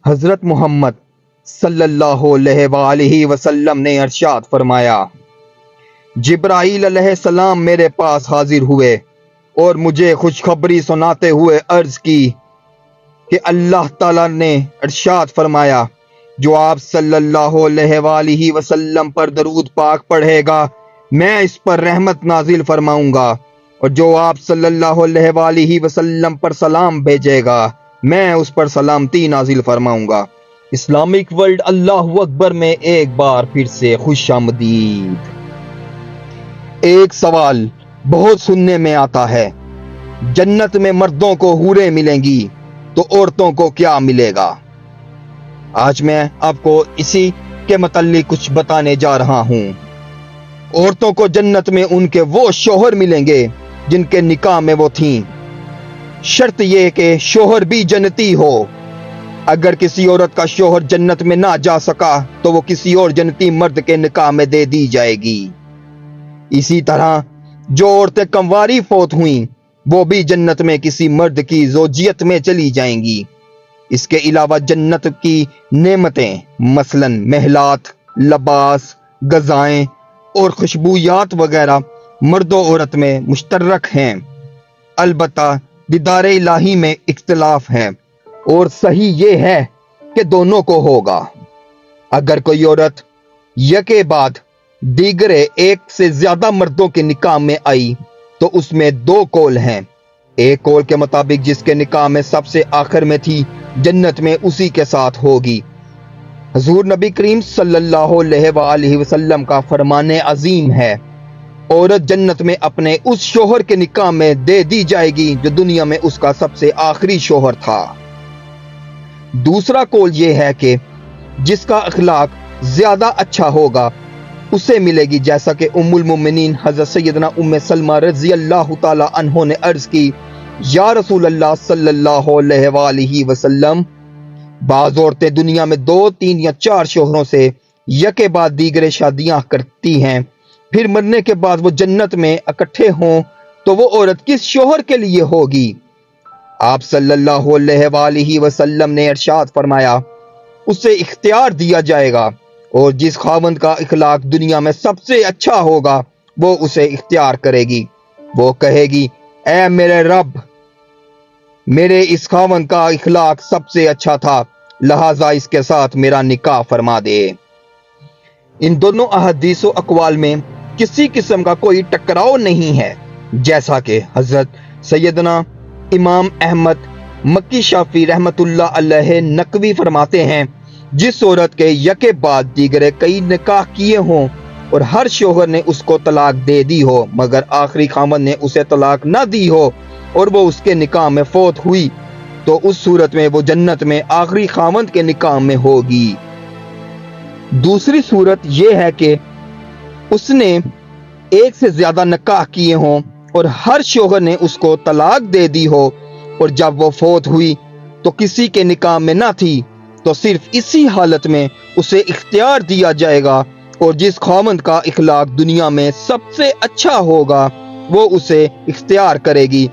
حضرت محمد صلی اللہ علیہ وآلہ وسلم نے ارشاد فرمایا، جبرائیل علیہ السلام میرے پاس حاضر ہوئے اور مجھے خوشخبری سناتے ہوئے عرض کی کہ اللہ تعالیٰ نے ارشاد فرمایا، جو آپ صلی اللہ علیہ وآلہ وسلم پر درود پاک پڑھے گا میں اس پر رحمت نازل فرماؤں گا، اور جو آپ صلی اللہ علیہ وآلہ وسلم پر سلام بھیجے گا میں اس پر سلامتی نازل فرماؤں گا۔ اسلامک ورلڈ اللہ اکبر میں ایک بار پھر سے خوش آمدید۔ ایک سوال بہت سننے میں آتا ہے، جنت میں مردوں کو حوریں ملیں گی تو عورتوں کو کیا ملے گا؟ آج میں آپ کو اسی کے متعلق کچھ بتانے جا رہا ہوں۔ عورتوں کو جنت میں ان کے وہ شوہر ملیں گے جن کے نکاح میں وہ تھیں، شرط یہ کہ شوہر بھی جنتی ہو۔ اگر کسی عورت کا شوہر جنت میں نہ جا سکا تو وہ کسی اور جنتی مرد کے نکاح میں دے دی جائے گی۔ اسی طرح جو عورتیں کنواری فوت ہوئیں وہ بھی جنت میں کسی مرد کی زوجیت میں چلی جائیں گی۔ اس کے علاوہ جنت کی نعمتیں مثلا محلات، لباس، غذائیں اور خوشبویات وغیرہ مرد و عورت میں مشترک ہیں، البتہ دیدار الہی میں اختلاف ہے، اور صحیح یہ ہے کہ دونوں کو ہوگا۔ اگر کوئی عورت یکے بعد دیگرے ایک سے زیادہ مردوں کے نکاح میں آئی تو اس میں دو قول ہیں۔ ایک قول کے مطابق جس کے نکاح میں سب سے آخر میں تھی جنت میں اسی کے ساتھ ہوگی۔ حضور نبی کریم صلی اللہ علیہ وآلہ وسلم کا فرمان عظیم ہے، عورت جنت میں اپنے اس شوہر کے نکاح میں دے دی جائے گی جو دنیا میں اس کا سب سے آخری شوہر تھا۔ دوسرا قول یہ ہے کہ جس کا اخلاق زیادہ اچھا ہوگا اسے ملے گی، جیسا کہ ام المومنین حضرت سیدنا ام سلمہ رضی اللہ تعالی عنہ نے عرض کی، یا رسول اللہ صلی اللہ علیہ وآلہ وسلم، بعض عورتیں دنیا میں 2، 3 یا 4 شوہروں سے یکے بعد دیگرے شادیاں کرتی ہیں، پھر مرنے کے بعد وہ جنت میں اکٹھے ہوں تو وہ عورت کس شوہر کے لیے ہوگی؟ آپ صلی اللہ علیہ وآلہ وسلم نے ارشاد فرمایا، اسے اختیار دیا جائے گا، اور جس خاوند کا اخلاق دنیا میں سب سے اچھا ہوگا وہ اسے اختیار کرے گی۔ وہ کہے گی، اے میرے رب، میرے اس خاوند کا اخلاق سب سے اچھا تھا، لہٰذا اس کے ساتھ میرا نکاح فرما دے۔ ان دونوں احادیث و اقوال میں کسی قسم کا کوئی ٹکراؤ نہیں ہے، جیسا کہ حضرت سیدنا امام احمد مکی شافعی رحمت اللہ علیہ نقوی فرماتے ہیں، جس عورت کے یکے بعد دیگرے کئی نکاح کیے ہوں اور ہر شوہر نے اس کو طلاق دے دی ہو مگر آخری خاوند نے اسے طلاق نہ دی ہو اور وہ اس کے نکاح میں فوت ہوئی تو اس صورت میں وہ جنت میں آخری خاوند کے نکاح میں ہوگی۔ دوسری صورت یہ ہے کہ اس نے ایک سے زیادہ نکاح کیے ہوں اور ہر شوہر نے اس کو طلاق دے دی ہو اور جب وہ فوت ہوئی تو کسی کے نکاح میں نہ تھی، تو صرف اسی حالت میں اسے اختیار دیا جائے گا، اور جس خاوند کا اخلاق دنیا میں سب سے اچھا ہوگا وہ اسے اختیار کرے گی،